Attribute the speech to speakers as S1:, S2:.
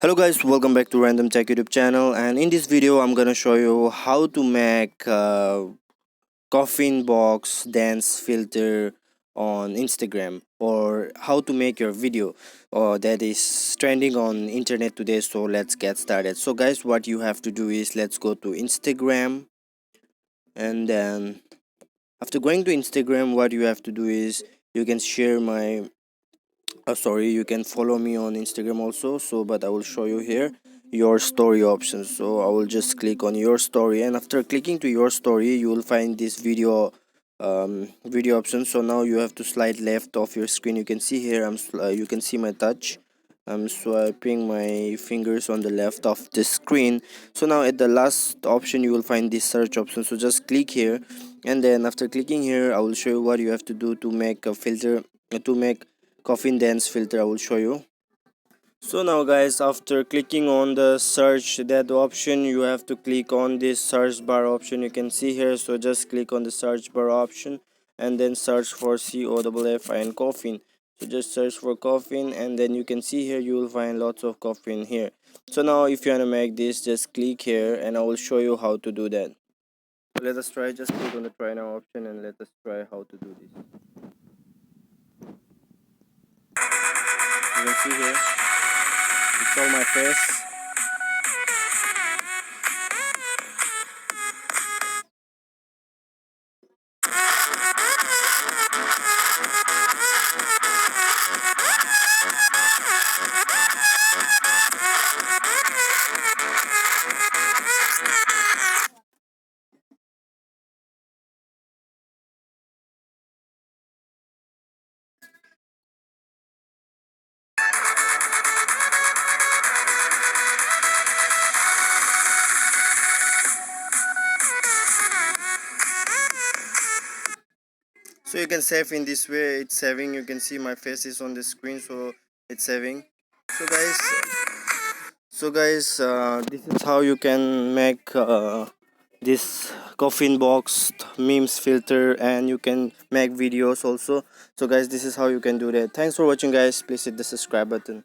S1: Hello guys, welcome back to Random Tech YouTube channel, and in this video I'm gonna show you how to make coffin box dance filter on Instagram, or how to make your video that is trending on internet today. So let's get started. So guys, what you have to do is let's go to Instagram, and then after going to Instagram, what you have to do is you can share my sorry, you can follow me on Instagram also. So but I will show you here your story options. So I will just click on your story, and after clicking to your story you will find this video option. So now you have to slide left of your screen. You can see here you can see my touch. I'm swiping my fingers on the left of the screen. So now at the last option you will find this search option. So just click here, and then after clicking here I will show you what you have to do to make a filter, to make coffin dance filter. I will show you. So now guys, after clicking on the search that option, you have to click on this search bar option. You can see here. So just click on the search bar option and then search for COFFIN coffin. So just search for coffin, and then you can see here you will find lots of coffin here. So now if you want to make this, just click here and I will show you how to do that. So let us try. Just click on the try now option and let us try how to do this. You can see here it's all my face. So you can save in this way. It's saving. You can see my face is on the screen, so it's saving. So guys, this is how you can make this coffin box memes filter, and you can make videos also. So guys, this is how you can do that. Thanks for watching guys. Please hit the subscribe button.